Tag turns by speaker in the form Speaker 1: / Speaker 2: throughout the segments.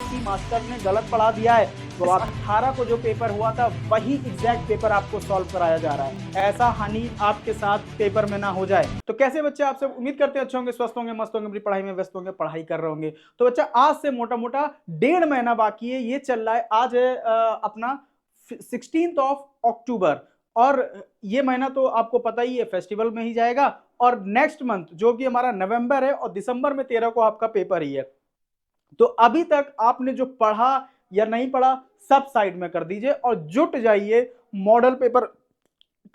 Speaker 1: कि मास्टर ने गलत पढ़ा दिया है, तो 18 को जो पेपर हुआ था वही एग्जैक्ट पेपर आपको सॉल्व कराया जा रहा है। ऐसा हानि आपके साथ पेपर में ना हो जाए। तो कैसे बच्चे, आप सब उम्मीद करते हैं अच्छे होंगे, स्वस्थ होंगे, मस्त होंगे, अपनी पढ़ाई में व्यस्त होंगे, पढ़ाई कर रहे होंगे। तो बच्चा आज से मोटा मोटा 1.5 महीना बाकी है, ये चल रहा है, आज है अपना 16 अक्टूबर, और ये महीना तो आपको पता ही है फेस्टिवल में ही जाएगा, और नेक्स्ट मंथ जो कि हमारा नवंबर है, और दिसंबर में 13 को आपका पेपर ही है। तो अभी तक आपने जो पढ़ा या नहीं पढ़ा सब साइड में कर दीजिए और जुट जाइए मॉडल पेपर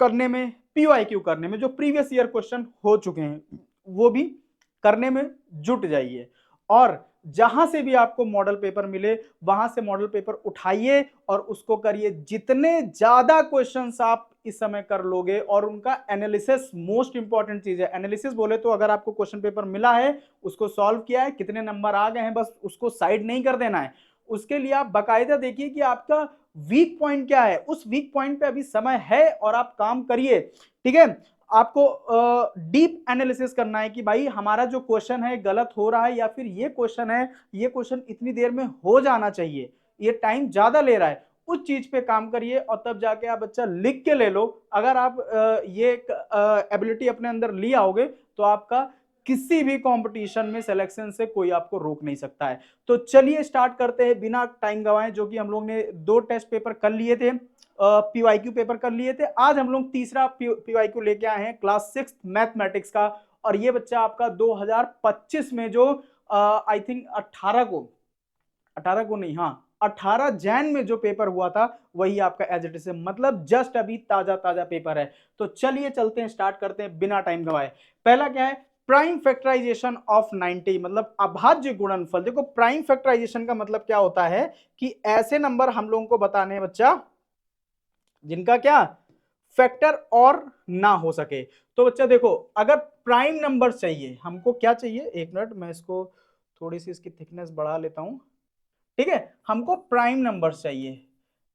Speaker 1: करने में, पीवाईक्यू करने में, जो प्रीवियस ईयर क्वेश्चन हो चुके हैं वो भी करने में जुट जाइए। और जहां से भी आपको मॉडल पेपर मिले वहां से मॉडल पेपर उठाइए और उसको करिए। जितने ज्यादा क्वेश्चंस आप इस समय कर लोगे, और उनका एनालिसिस मोस्ट इंपॉर्टेंट चीज है। एनालिसिस बोले तो अगर आपको क्वेश्चन पेपर मिला है, उसको सॉल्व किया है, कितने नंबर आ गए हैं, बस उसको साइड नहीं कर देना है। उसके लिए आप बाकायदा देखिए कि आपका वीक पॉइंट क्या है, उस वीक पॉइंट पे अभी समय है और आप काम करिए। ठीक है, आपको डीप एनालिसिस करना है कि भाई हमारा जो क्वेश्चन है गलत हो रहा है, या फिर ये क्वेश्चन है, ये क्वेश्चन इतनी देर में हो जाना चाहिए, ये टाइम ज्यादा ले रहा है, उस चीज पे काम करिए और तब जाके आप बच्चा लिख के ले लो। अगर आप ये एबिलिटी अपने अंदर ले आओगे तो आपका किसी भी कंपटीशन में सिलेक्शन से कोई आपको रोक नहीं सकता है। तो चलिए स्टार्ट करते हैं बिना टाइम गवाए। जो कि हम लोग ने 2 टेस्ट पेपर कर लिए थे, पीवाईक्यू पेपर कर लिए थे, आज हम लोग तीसरा पीवाईक्यू लेके आए हैं क्लास 6 मैथमेटिक्स का। और ये बच्चा आपका 2025 में जो आई थिंक 18 को नहीं, हाँ 18 जैन में जो पेपर हुआ था वही आपका एज इट इज, मतलब जस्ट अभी ताजा ताजा पेपर है। तो चलिए चलते हैं, स्टार्ट करते हैं बिना टाइम गवाए। पहला क्या है, प्राइम फैक्टराइजेशन ऑफ 90, मतलब अभाज्य गुणनफल। देखो प्राइम फैक्टराइजेशन का मतलब क्या होता है कि ऐसे नंबर हम लोगों को बताने हैं बच्चा जिनका क्या फैक्टर और ना हो सके। तो बच्चा देखो, अगर प्राइम नंबर चाहिए हमको, क्या चाहिए, एक मिनट मैं इसको थोड़ी सी इसकी थिकनेस बढ़ा लेता हूं। ठीक है, हमको प्राइम नंबर्स चाहिए।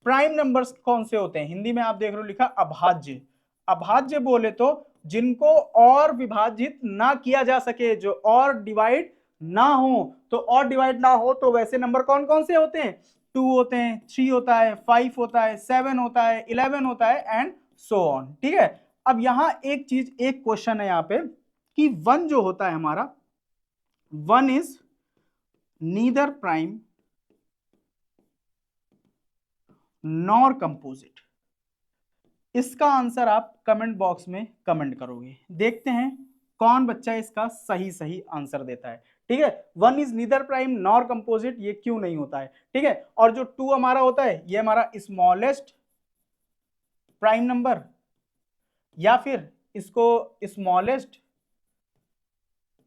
Speaker 1: प्राइम नंबर्स कौन से होते हैं, हिंदी में आप देख रहे हो लिखा अभाज्य। अभाज्य बोले तो जिनको और विभाजित ना किया जा सके, जो और डिवाइड ना हो। तो और डिवाइड ना हो तो वैसे नंबर कौन कौन से होते हैं, 2 होते हैं, 3 होता है, 5 होता है, 7 होता है, 11 होता है, एंड सो ऑन। ठीक है, अब यहां एक चीज, एक क्वेश्चन है यहां पे कि 1 जो होता है हमारा, 1 is neither prime nor composite. इसका आंसर आप कमेंट बॉक्स में कमेंट करोगे। देखते हैं कौन बच्चा इसका सही सही आंसर देता है। ठीक है, 1 is neither prime nor composite, ये क्यों नहीं होता है। ठीक है, और जो 2 हमारा होता है ये हमारा स्मॉलेस्ट प्राइम नंबर, या फिर इसको स्मॉलेस्ट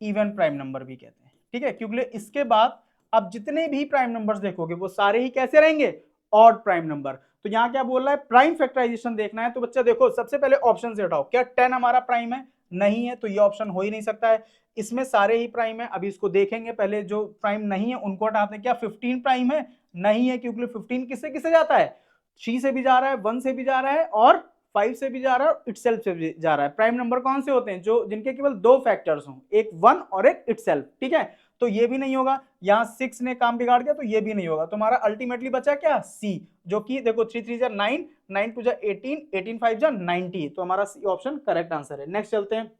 Speaker 1: इवन प्राइम नंबर भी कहते हैं। ठीक है, क्योंकि इसके बाद अब जितने भी प्राइम नंबर्स देखोगे वो सारे ही कैसे रहेंगे, ऑड प्राइम नंबर। तो यहां क्या बोल रहा है, प्राइम फैक्टराइजेशन देखना है। तो बच्चा देखो सबसे पहले ऑप्शन से हटाओ, क्या 10 हमारा प्राइम है, नहीं है, तो ये ऑप्शन हो ही नहीं सकता है। इसमें सारे ही प्राइम है, अभी इसको देखेंगे। पहले जो प्राइम नहीं है उनको हटाते हैं। क्या 15 प्राइम है, नहीं है, क्योंकि 15 किससे किससे जाता है, 3 से भी जा रहा है, 1 से भी जा रहा है, और 5 से भी जा रहा है, और इटसेल्फ से भी जा रहा है। प्राइम नंबर कौन से होते हैं, जो जिनके केवल 2 फैक्टर्स हों, एक 1 और एक इटसेल्फ। ठीक है, तो ये भी नहीं होगा। यहां 6 ने काम बिगाड़ दिया, तो ये भी नहीं होगा। तो हमारा अल्टीमेटली बचा क्या, सी, जो कि देखो 3 3 जा 9, 9 2 जा 18, 18 5 जा 90। तो हमारा सी ऑप्शन करेक्ट आंसर है। नेक्स्ट चलते हैं,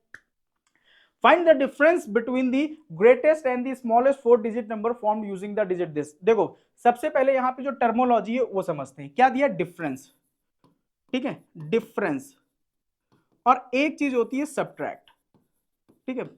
Speaker 1: find the difference between the greatest and the smallest 4 digit number formed using the digit this. देखो सबसे पहले यहां पे जो टर्मोलॉजी है वो समझते हैं। क्या दिया, डिफरेंस। ठीक है, डिफरेंस, और एक चीज होती है सब्ट्रैक्ट। ठीक है,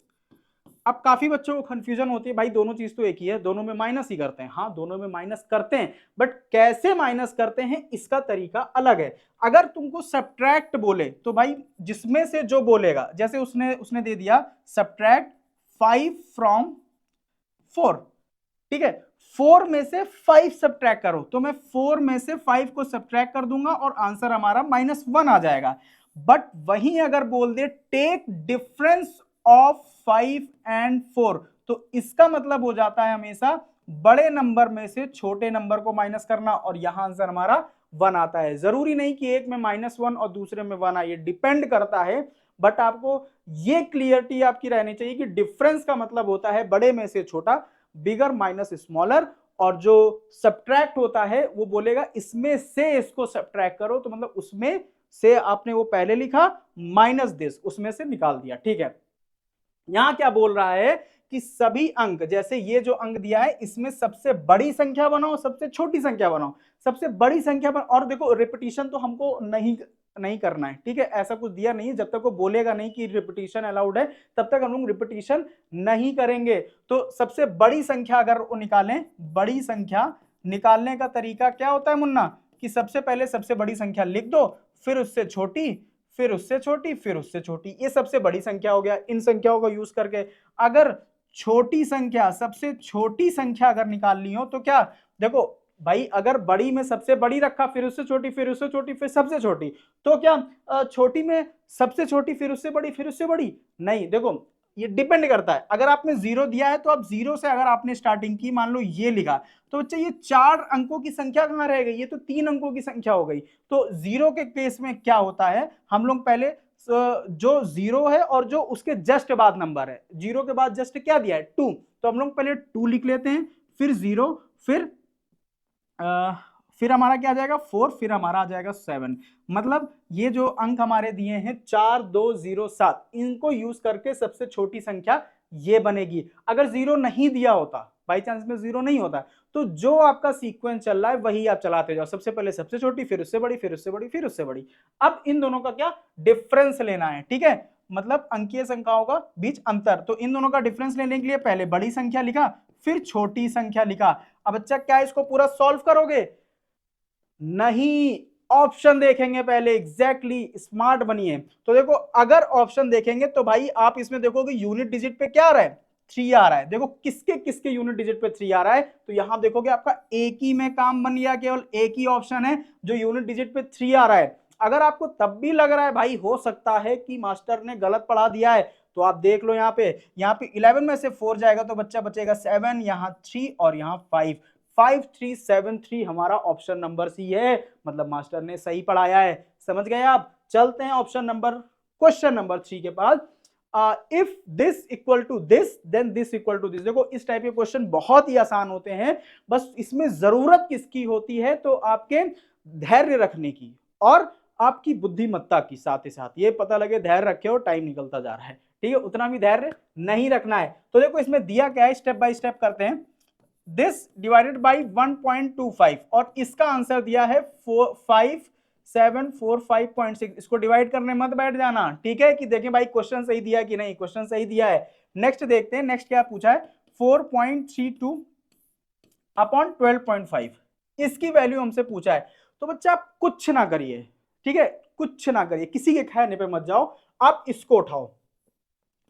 Speaker 1: अब काफी बच्चों को कंफ्यूजन होती है, भाई दोनों चीज तो एक ही है, दोनों में माइनस ही करते हैं। हाँ दोनों में माइनस करते हैं, बट कैसे माइनस करते हैं इसका तरीका अलग है। अगर तुमको सब्ट्रैक्ट बोले तो भाई जिसमें से जो बोलेगा, जैसे उसने दे दिया सब्ट्रैक्ट 5 फ्रॉम 4। ठीक है, 4 में से 5 सब्ट्रैक्ट करो, तो मैं 4 में से 5 को सब्ट्रैक्ट कर दूंगा और आंसर हमारा -1 आ जाएगा। बट वहीं अगर बोल दे टेक डिफरेंस ऑफ 5 एंड 4, तो इसका मतलब हो जाता है हमेशा बड़े नंबर में से छोटे नंबर को माइनस करना, और यहां आंसर हमारा 1 आता है। जरूरी नहीं कि एक में -1 और दूसरे में 1 आए, ये डिपेंड करता है। बट आपको ये क्लियरिटी आपकी रहनी चाहिए कि डिफरेंस का मतलब होता है बड़े में से छोटा, बिगर माइनस स्मॉलर, और जो सब्ट्रैक्ट होता है वो बोलेगा इसमें से इसको सब्ट्रैक्ट करो, तो मतलब उसमें से आपने वो पहले लिखा माइनस दिस, उसमें से निकाल दिया। ठीक है, यहां क्या बोल रहा है कि सभी अंक, जैसे ये जो अंक दिया है इसमें सबसे बड़ी संख्या बनाओ, सबसे छोटी संख्या बनाओ, सबसे बड़ी संख्या बनाओ। और देखो रिपीटिशन तो हमको नहीं करना है, ठीक है, ऐसा कुछ दिया नहीं, जब तक वो बोलेगा नहीं कि रिपीटिशन अलाउड है तब तक हम लोग रिपीटिशन नहीं करेंगे। तो सबसे बड़ी संख्या अगर वो निकालें, बड़ी संख्या निकालने का तरीका क्या होता है मुन्ना, कि सबसे पहले सबसे बड़ी संख्या लिख दो, फिर उससे छोटी, फिर उससे छोटी, फिर उससे छोटी, ये सबसे बड़ी संख्या हो गया। इन संख्याओं का यूज करके अगर छोटी संख्या, सबसे छोटी संख्या अगर निकालनी हो तो क्या, देखो भाई अगर बड़ी में सबसे बड़ी रखा, फिर उससे छोटी, फिर उससे छोटी, फिर सबसे छोटी, तो क्या छोटी में सबसे छोटी, फिर उससे बड़ी, फिर उससे बड़ी, नहीं। देखो ये डिपेंड करता है, अगर आपने जीरो दिया है तो आप जीरो से अगर आपने स्टार्टिंग की, मान लो ये लिखा, तो बच्चे ये 4 अंकों की संख्या कहां रह गई, ये तो 3 अंकों की संख्या हो गई। तो जीरो के केस में क्या होता है, हम लोग पहले जो जीरो है और जो उसके जस्ट बाद नंबर है, जीरो के बाद जस्ट क्या दिया है 2, तो हम लोग पहले 2 लिख लेते हैं, फिर जीरो, फिर हमारा क्या आ जाएगा 4, फिर हमारा आ जाएगा 7। मतलब ये जो अंक हमारे दिए हैं 4 2 0 7, इनको यूज करके सबसे छोटी संख्या ये बनेगी। अगर जीरो नहीं दिया होता, बाई चांस में जीरो नहीं होता, तो जो आपका सीक्वेंस चल रहा है वही आप चलाते जाओ, सबसे पहले सबसे छोटी, फिर उससे बड़ी, फिर उससे बड़ी, फिर उससे बड़ी। अब इन दोनों का क्या डिफरेंस लेना है, ठीक है, मतलब अंकीय संख्याओं का बीच अंतर। तो इन दोनों का डिफरेंस लेने के लिए पहले बड़ी संख्या लिखा, फिर छोटी संख्या लिखा। अब बच्चा क्या इसको पूरा सॉल्व करोगे, नहीं, ऑप्शन देखेंगे पहले, एग्जैक्टली स्मार्ट बनिए। तो देखो अगर ऑप्शन देखेंगे तो भाई आप इसमें देखोगे यूनिट डिजिट पे क्या आ रहा है 3 आ रहा है। देखो किसके किसके यूनिट डिजिट पे 3 आ रहा है, तो यहां देखोगे आपका एक ही में काम बन गया, केवल एक ही ऑप्शन है जो यूनिट डिजिट पे 3 आ रहा है। अगर आपको तब भी लग रहा है भाई हो सकता है कि मास्टर ने गलत पढ़ा दिया है, तो आप देख लो यहाँ पे 11 में से 4 जाएगा तो बच्चा बचेगा 7, यहाँ 3 और यहाँ 5, 5373 हमारा ऑप्शन नंबर सी है, मतलब मास्टर ने सही पढ़ाया है। समझ गए आप। चलते हैं ऑप्शन नंबर, क्वेश्चन नंबर 3 के पास। If this equal to this then this equal to this. देखो इस टाइप के क्वेश्चन बहुत ही आसान होते हैं, बस इसमें जरूरत किसकी होती है, तो आपके धैर्य रखने की और आपकी बुद्धिमत्ता की। साथ ही साथ ये पता लगे धैर्य रखे हो, टाइम निकलता जा रहा है, ठीक है, उतना भी धैर्य नहीं रखना है। तो देखो इसमें दिया क्या है, स्टेप बाय स्टेप करते हैं। दिस डिवाइडेड बाई 1.25 और इसका आंसर दिया है 5745.6। इसको डिवाइड करने मत बैठ जाना, ठीक है, कि देखें भाई क्वेश्चन सही दिया कि नहीं, क्वेश्चन सही दिया है। नेक्स्ट देखते हैं, नेक्स्ट क्या पूछा है, 4.32 अपॉन 12.5, इसकी वैल्यू हमसे पूछा है। तो बच्चा आप कुछ ना करिए, ठीक है, कुछ ना करिए, किसी के कहने पे मत जाओ, आप इसको उठाओ,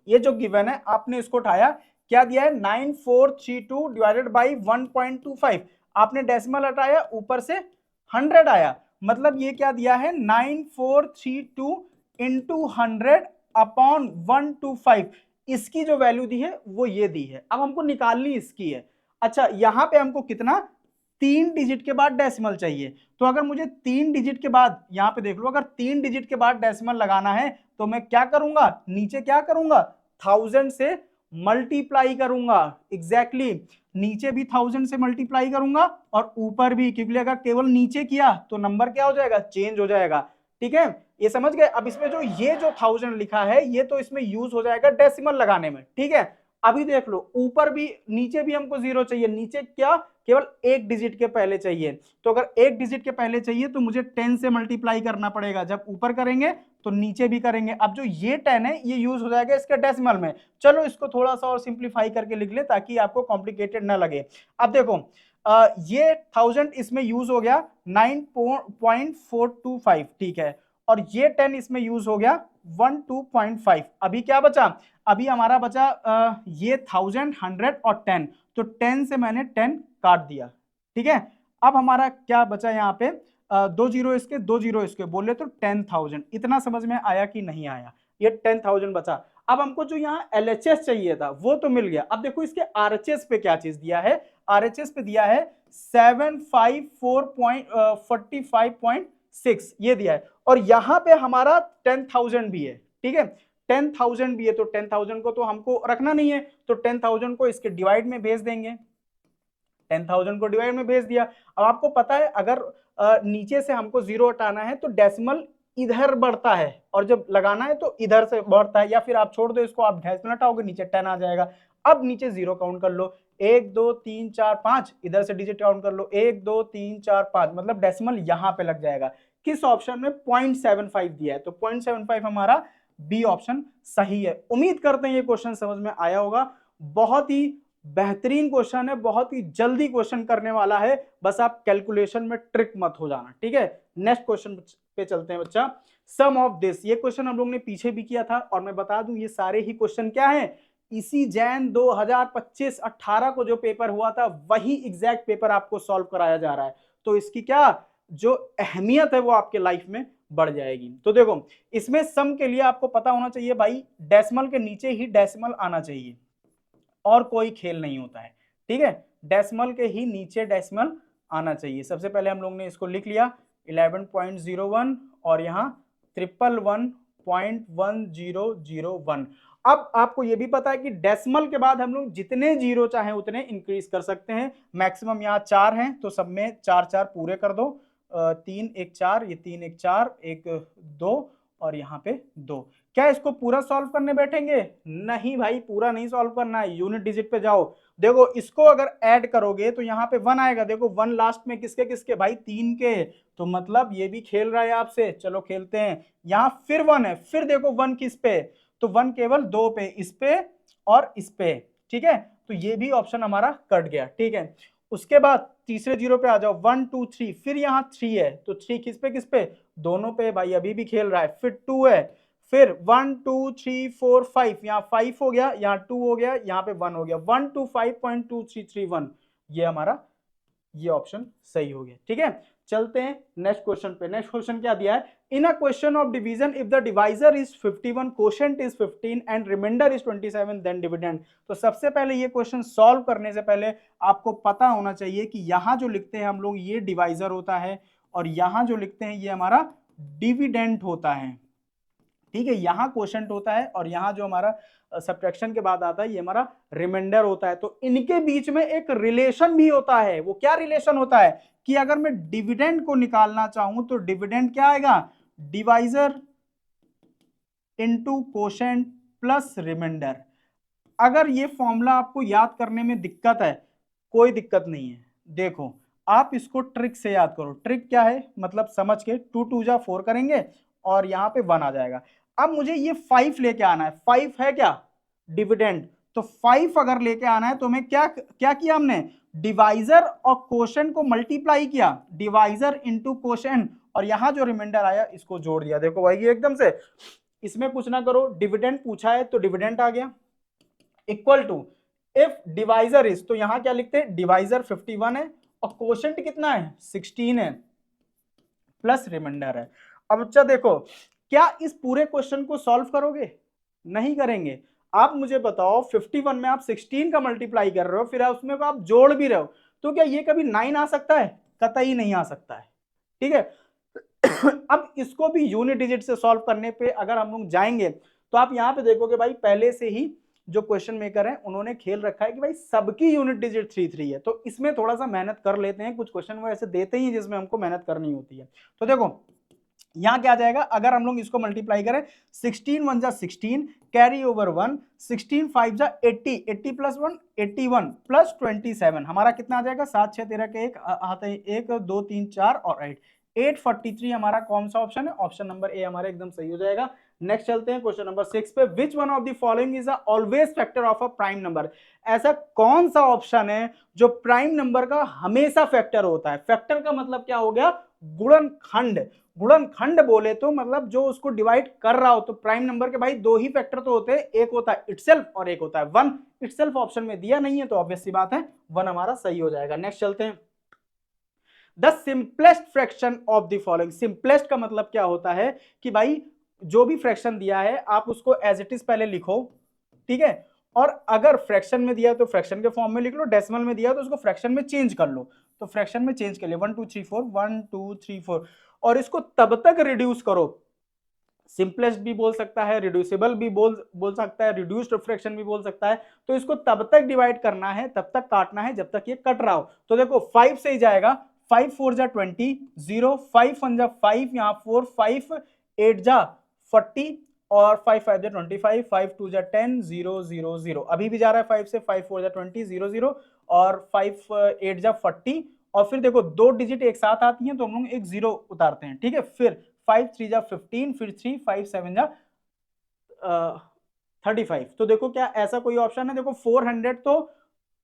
Speaker 1: ये जो गिवन है आपने इसको उठाया, क्या दिया है 9432 डिवाइडेड बाई 1.25, आपने डेसिमल हटाया, ऊपर से 100 आया, मतलब ये क्या दिया है 9432 इंटू 100 अपॉन 125, इसकी जो वैल्यू दी है वो ये दी है। अब हमको निकालनी इसकी है। अच्छा यहां पे हमको कितना, 3 डिजिट के बाद डेसिमल चाहिए, तो अगर मुझे 3 डिजिट के बाद, यहां पे देख लो, अगर 3 डिजिट के बाद डेसिमल लगाना है तो मैं क्या करूंगा, नीचे क्या करूंगा 1000 से मल्टीप्लाई करूंगा, एग्जैक्टली नीचे भी 1000 से मल्टीप्लाई करूंगा और ऊपर भी, क्योंकि अगर केवल नीचे किया तो नंबर क्या हो जाएगा, चेंज हो जाएगा, ठीक है, ये समझ गए। अब इसमें जो ये जो 1000 लिखा है ये तो इसमें यूज हो जाएगा डेसिमल लगाने में, ठीक है। अभी देख लो ऊपर भी नीचे भी हमको 0 चाहिए, नीचे क्या केवल एक डिजिट के पहले चाहिए, तो अगर एक डिजिट के पहले चाहिए तो मुझे 10 से मल्टीप्लाई करना पड़ेगा, जब ऊपर करेंगे तो नीचे भी करेंगे। अब जो ये 10 है ये यूज हो जाएगा इसके डेसिमल में। चलो इसको थोड़ा सा और सिंप्लीफाई करके लिख ले ताकि आपको कॉम्प्लिकेटेड ना लगे। अब देखो ये 1000 इसमें यूज हो गया 9.425, ठीक है, और ये 10 इसमें यूज हो गया 12.5। अभी क्या बचा, अभी हमारा बचा ये 1000 100 और 10, तो 10 से मैंने 10 काट दिया, ठीक है। अब हमारा क्या बचा यहाँ पे, 2 जीरो इसके 2 जीरो इसके, बोले तो 10,000। इतना समझ में आया कि नहीं आया, ये 10,000 बचा। अब हमको जो यहाँ LHS चाहिए था वो तो मिल गया। अब देखो इसके RHS पे क्या चीज दिया है, RHS पे दिया है 754.45.6 ये दिया है, और यहाँ पे हमारा 10,000 भी है, ठीक है, 10,000 भी है, तो 10,000 को तो हमको रखना नहीं है, तो 10,000 को इसके डिवाइड में भेज देंगे, 10,000 को डिवाइड में भेज दिया। अब आपको पता है अगर नीचे से हमको 0 हटाना है तो डेसिमल इधर बढ़ता है और जब लगाना है तो इधर से बढ़ता है, या फिर आप छोड़ दो इसको, आप डेसिमल हटाओगे नीचे 10 आ जाएगा। अब नीचे 0 काउंट कर लो, 1 2 3 4 5, इधर से डिजिट काउंट कर लो 1 2 3 4 5, मतलब डेसिमल यहां पे लग जाएगा। किस ऑप्शन में? 0.75 दिया है, तो 0.75 हमारा बी ऑप्शन सही है। उम्मीद करते हैं ये क्वेश्चन समझ में आया होगा। बहुत ही बेहतरीन क्वेश्चन है, बहुत ही जल्दी क्वेश्चन करने वाला है, बस आप कैलकुलेशन में ट्रिक मत हो जाना, ठीक है। नेक्स्ट क्वेश्चन पे चलते हैं बच्चा। सम ऑफ दिस, ये क्वेश्चन हम लोग ने पीछे भी किया था, और मैं बता दूं ये सारे ही क्वेश्चन क्या है, इसी जैन 2025-18 को जो पेपर हुआ था वही एग्जैक्ट पेपर आपको सॉल्व कराया जा रहा है। तो इसकी क्या जो अहमियत है वो आपके लाइफ में बढ़ जाएगी। तो देखो इसमें सम के लिए आपको पता होना चाहिए भाई, डेसिमल के नीचे ही डेसिमल आना चाहिए और कोई खेल नहीं होता है, ठीक है। डेसिमल के ही नीचे डेसिमल आना चाहिए। सबसे पहले हम लोग ने इसको लिख लिया 11.01 और यहाँ 111.1001। अब आपको ये भी पता है कि डेसिमल के बाद हम लोग जितने जीरो चाहे उतने इंक्रीज कर सकते हैं। मैक्सिमम यहाँ 4 हैं तो सब में 4 4 पूरे कर दो, 3 1 4, ये 3 1 4, 1 2 और यहाँ पे 2। क्या इसको पूरा सॉल्व करने बैठेंगे? नहीं भाई, पूरा नहीं सॉल्व करना है, यूनिट डिजिट पे जाओ। देखो इसको अगर ऐड करोगे तो यहाँ पे 1 आएगा। देखो 1 लास्ट में किसके किसके भाई? 3 के, तो मतलब ये भी खेल रहा है आपसे। चलो खेलते हैं। यहाँ फिर 1 है, फिर देखो 1 किस पे? तो 1 केवल 2 पे, इस पे और इस पे, ठीक है। तो ये भी ऑप्शन हमारा कट गया, ठीक है। उसके बाद तीसरे जीरो पे आ जाओ, 1 2 3, फिर यहाँ 3 है तो 3 किस पे किस पे? दोनों पे भाई, अभी भी खेल रहा है। फिर 2 है, फिर 1 2 3 4 5, यहाँ 5 हो गया, यहाँ 2 हो गया, यहाँ पे 1 हो गया, 1 2 5.2331, ये हमारा ये ऑप्शन सही हो गया, ठीक है। चलते हैं नेक्स्ट क्वेश्चन पे। नेक्स्ट क्वेश्चन क्या दिया है? In a question of division if the divisor is 51, quotient is 15 and remainder is 27, then dividend. तो सबसे पहले ये क्वेश्चन सॉल्व करने से पहले आपको पता होना चाहिए कि यहां जो लिखते हैं हम लोग ये डिवाइजर होता है और यहां जो लिखते हैं ये हमारा डिविडेंड होता है, ठीक है। यहां क्वोशिएंट होता है और यहां जो हमारा सब्ट्रैक्शन के बाद आता है ये हमारा रिमाइंडर होता है। तो इनके बीच में एक रिलेशन भी होता है। वो क्या रिलेशन होता है कि अगर मैं डिविडेंड को निकालना चाहूं तो डिविडेंड क्या आएगा? Divisor into quotient plus remainder. अगर ये फॉर्मूला आपको याद करने में दिक्कत है, कोई दिक्कत नहीं है। देखो आप इसको ट्रिक से याद करो। ट्रिक क्या है? मतलब समझ के 2 2 जा 4 करेंगे और यहाँ पे 1 आ जाएगा। अब मुझे ये 5 लेके आना है। 5 है क्या? डिविडेंड। तो 5 अगर लेके आना है तो हमें क्या क्या किया हमने? डिवाइजर और क्वोशिएंट को मल्टीप्लाई किया, डिवाइजर इंटू क्वोशिएंट, और यहां जो रिमाइंडर आया इसको जोड़ दिया। देखो भाई ये एकदम से, इसमें कुछ ना करो, डिविडेंड पूछा है तो डिविडेंड आ गया, equal to if divisor is, तो यहां क्या लिखते हैं? डिवाइजर 51 है और क्वोशिएंट कितना है? 16 है, प्लस रिमाइंडर है। अब बच्चा देखो, क्या इस पूरे क्वेश्चन को सॉल्व करोगे? नहीं करेंगे। आप मुझे बताओ 51 में आप 16 का मल्टीप्लाई कर रहे हो, फिर उसमें आप जोड़ भी रहे हो, तो क्या ये कभी 9 आ सकता है? कतई नहीं आ सकता है, ठीक है। अब इसको भी यूनिट डिजिट से सॉल्व करने पे अगर हम लोग जाएंगे तो आप यहां पे देखोगे भाई पहले से ही जो क्वेश्चन मेकर है उन्होंने खेल रखा है कि भाई सबकी यूनिट डिजिट 3 3 है। तो इसमें थोड़ा सा मेहनत कर लेते हैं। कुछ क्वेश्चन वो ऐसे देते ही जिसमें हमको मेहनत करनी होती है। तो देखो यहां क्या आ जाएगा, अगर हम लोग इसको मल्टीप्लाई करें, 16 1 जा 16, कैरी ओवर 1, 16 5 जा 80, 80 प्लस 1 81 प्लस 27, हमारा कितना आ जाएगा? 7 6 13 के 1 आते हैं, 1 2 3 4 और 843 हमारा कौन सा ऑप्शन है? ऑप्शन नंबर ए हमारा एकदम सही हो जाएगा। नेक्स्ट चलते हैं क्वेश्चन नंबर 6 पे। Which one of the following is always factor of a prime number? ऐसा कौन सा ऑप्शन है जो प्राइम नंबर का हमेशा फैक्टर होता है? फैक्टर का मतलब क्या हो गया? गुणनखंड। गुणनखंड बोले तो मतलब जो उसको डिवाइड कर रहा हो। तो प्राइम नंबर के भाई 2 ही फैक्टर तो होते हैं, एक होता है इटसेल्फ और एक होता है 1। इटसेल्फ ऑप्शन में दिया नहीं है तो ऑब्वियस सी बात है 1 हमारा सही हो जाएगा। नेक्स्ट चलते हैं। The simplest fraction of the following. Simplest का मतलब क्या होता है कि भाई जो भी फ्रैक्शन दिया है आप उसको एज इट इज पहले लिखो, ठीक है। और अगर फ्रैक्शन में दिया तो फ्रैक्शन के फॉर्म में लिख लो, डेसिमल में दिया तो उसको फ्रैक्शन में चेंज कर लो। तो फ्रैक्शन में चेंज कर लिया 1 2 3 4, 1 2 3 4, और इसको तब तक रिड्यूस करो सिंपलेस्ट भी बोल सकता है, रिड्यूसिबल भी बोल सकता है, रिड्यूस्ड रिफ्रैक्शन भी बोल सकता है। तो इसको तब तक डिवाइड करना है, तब तक काटना है जब तक ये कट रहा हो। तो देखो 5 से ही जाएगा, 5 4 जा 20, 0 5 1 जा 5, यहाँ 4 5 8 जा 40 और 5 5 जा 25, 5 2 जा 10, 0 0 0। अभी भी जा रहा है 5 से, 5 4 जा 20, 0 0 और 5 8 जा 40। और फिर देखो दो डिजिट एक साथ आती हैं तो हम लोग एक जीरो उतारते हैं, ठीक है। फिर 5 3 जा 15, फिर 3 5 7 जा 35। तो देखो क्या ऐसा कोई ऑप्शन है? देखो 400 तो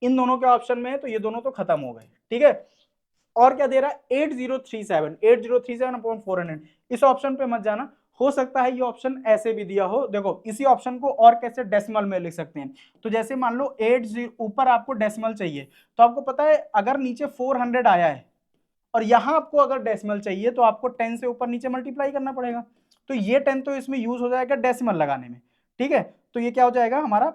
Speaker 1: इन दोनों के ऑप्शन में है, तो ये दोनों तो खत्म हो गए, ठीक है। और क्या दे रहा है? 8037, 8037 अपॉन 400। इस ऑप्शन पे मत जाना, हो सकता है ये ऑप्शन ऐसे भी दिया हो। देखो इसी ऑप्शन को और कैसे डेसिमल में लिख सकते हैं। तो जैसे मान लो 80 ऊपर आपको डेसिमल चाहिए, तो आपको पता है अगर नीचे 400 आया है और यहां आपको अगर डेसिमल चाहिए तो आपको 10 से ऊपर नीचे मल्टीप्लाई करना पड़ेगा। तो ये 10 तो इसमें यूज हो जाएगा डेसिमल लगाने में, ठीक है। तो ये क्या हो जाएगा हमारा,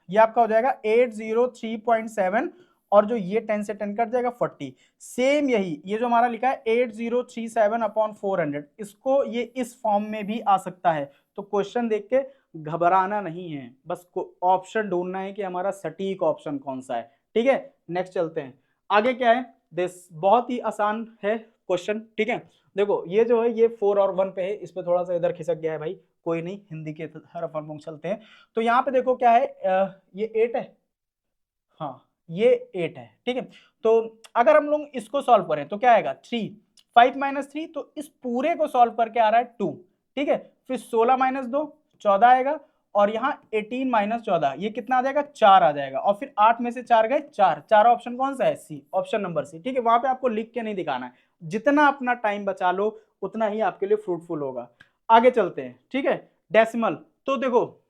Speaker 1: ये आपका हो जाएगा 803.7 और जो ये 10 से 10 कट जाएगा 40। सेम यही ये जो हमारा लिखा है 8037 अपॉन 400, इसको ये इस फॉर्म में भी आ सकता है। तो क्वेश्चन देख के घबराना नहीं है, बस ऑप्शन ढूंढना है कि हमारा सटीक ऑप्शन कौन सा है, ठीक है। नेक्स्ट चलते हैं, आगे क्या है। दिस बहुत ही आसान है क्वेश्चन, ठीक है। देखो ये जो है ये 4 और 1 पे है, इस पे थोड़ा सा इधर खिसक गया है भाई, कोई नहीं, हिंदी के तरफ हम लोग चलते हैं। तो यहाँ पे देखो क्या है, ये 8 है, हाँ ये 8 है, ठीक है। तो अगर हम लोग इसको सॉल्व करें तो क्या आएगा 3, 5 माइनस 3, तो इस पूरे को सॉल्व करके आ रहा है 2, ठीक है। फिर 16 माइनस 2 14 आएगा, और यहाँ 18 माइनस 14 ये कितना आ जाएगा 4 आ जाएगा। और फिर 8 में से 4 गए 4, चार ऑप्शन कौन सा है? सी, ऑप्शन नंबर सी, ठीक है। वहां पे आपको लिख के नहीं दिखाना है, जितना अपना टाइम बचा लो उतना ही आपके लिए फ्रूटफुल होगा। आगे चलते हैं, ठीक है। डेसिमल, तो देखो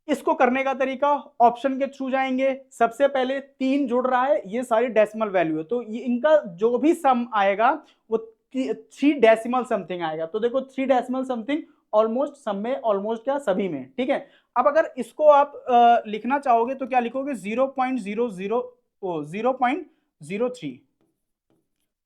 Speaker 1: इसको करने का तरीका ऑप्शन के थ्रू जाएंगे। सबसे पहले 3 जुड़ रहा है, ये सारी डेसिमल वैल्यू है, तो ये इनका जो भी सम आएगा वो 3 डेसिमल समथिंग आएगा। तो देखो 3 डेसिमल समथिंग ऑलमोस्ट सब में, ऑलमोस्ट क्या सभी में, ठीक है। अब अगर इसको आप लिखना चाहोगे तो क्या लिखोगे 0.00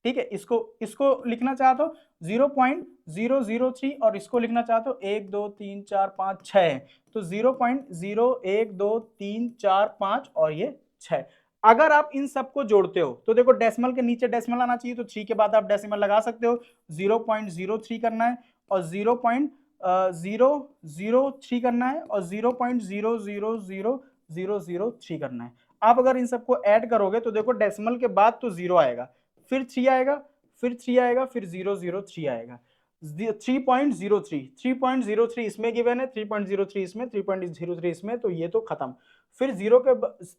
Speaker 1: ठीक है। इसको इसको लिखना चाहते हो 0.003 और इसको लिखना चाहते हो 1 2 3 4 5 6, तो 0.01 2 3 4 5 और ये 6। अगर आप इन सबको जोड़ते हो तो देखो डेसिमल के नीचे डेसिमल आना चाहिए, तो 3 के बाद आप डेसिमल लगा सकते हो। 0.03 करना है और 0.003 करना है और 0.000003 करना है। आप अगर इन सबको ऐड करोगे तो देखो डेसिमल के बाद तो 0 आएगा, फिर 3 आएगा, फिर 3 आएगा, फिर 003 आएगा। 3.03 इसमें गिवन है, 3.03 इसमें, 3.03 इसमें, तो ये तो खत्म। फिर 0 के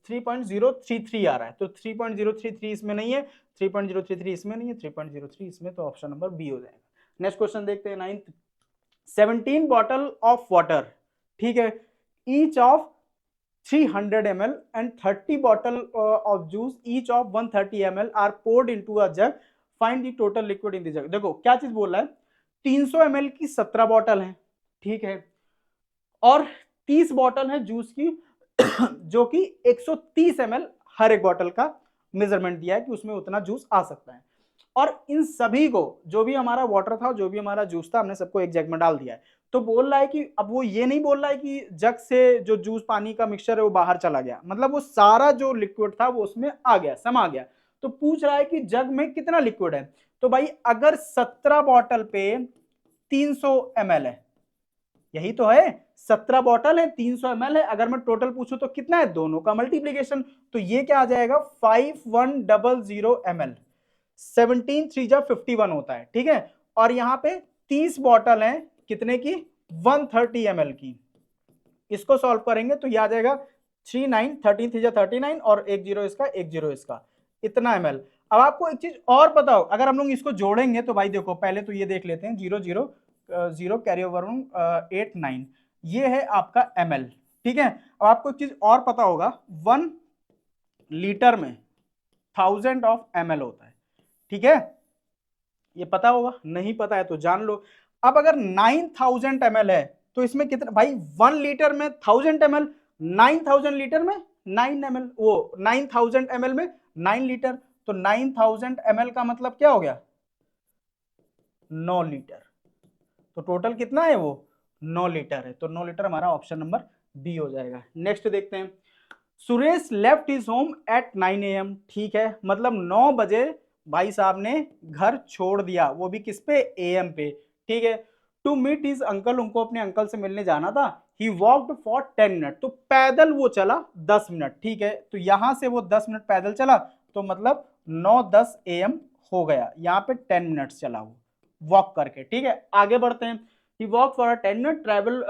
Speaker 1: 3.033 आ रहा है, तो 3.033 इसमें नहीं है, 3.033 इसमें नहीं है, 3.03 इसमें, तो ऑप्शन नंबर बी हो जाएगा। नेक्स्ट क्वेश्चन देखते हैं, 9th। 17 बॉटल ऑफ वाटर, ठीक है, each of 300 ml and 30 bottle of juice each of 130 ml are poured into a jug, find the total liquid in the jug। देखो क्या चीज बोल रहा है, 300 ml की 17 बॉटल है, ठीक है, और 30 बॉटल है जूस की जो कि 130 ml हर एक बॉटल का मेजरमेंट दिया है कि उसमें उतना जूस आ सकता है। और इन सभी को, जो भी हमारा वाटर था, जो भी हमारा जूस था, हमने सबको एक जग में डाल दिया है। तो बोल रहा है कि अब वो ये नहीं बोल रहा है कि जग से जो जूस पानी का मिक्सचर है वो बाहर चला गया, मतलब वो सारा जो लिक्विड था वो उसमें आ गया, समा गया। तो पूछ रहा है कि जग में कितना लिक्विड है। तो भाई अगर 17 बॉटल पे 300 ml है, यही तो है, 17 बॉटल है 300 ml है, अगर मैं टोटल पूछूं तो कितना है, दोनों का मल्टीप्लीकेशन, तो ये क्या आ जाएगा 5100 ml। 17 3 जा 51 होता है, ठीक है। और यहां पे 30 बॉटल है कितने की, 130 ml की। इसको सॉल्व करेंगे तो ये आ जाएगा 39, 13 3 जा 39 और 10 इसका, 10 इसका, इतना ml। अब आपको एक चीज और बताओ, अगर हम लोग इसको जोड़ेंगे तो भाई देखो पहले तो ये देख लेते हैं, 0 कैरी ओवर 8 9, ये है आपका ml, ठीक है। अब आपको एक चीज और पता होगा, 1 लीटर में 1000 ऑफ ml होता है, ठीक है, ये पता होगा, नहीं पता है तो जान लो। अब अगर 9000 ml है तो इसमें कितना भाई, 1 लीटर में 1000 ml, 9000 लीटर में 9 ml, वो 9000 ml में 9 लीटर, तो 9000 ml का मतलब क्या हो गया 9 लीटर, तो टोटल कितना है वो 9 लीटर है, तो 9 लीटर हमारा ऑप्शन नंबर बी हो जाएगा। नेक्स्ट देखते हैं, Suresh left his home at 9 AM, ठीक है, मतलब 9 बजे भाई साहब ने घर छोड़ दिया, वो भी किस पे, AM पे, ठीक है। टू मीट हिज अंकल, उनको अपने अंकल से मिलने जाना था। ही वॉकड फॉर 10 मिनट, तो पैदल वो चला 10 मिनट, ठीक है, तो यहां से वो 10 मिनट पैदल चला, तो मतलब 9:10 AM हो गया, यहाँ पे 10 मिनट्स चला वो वॉक करके, ठीक है। आगे बढ़ते हैं, he walk for 10 minute, travel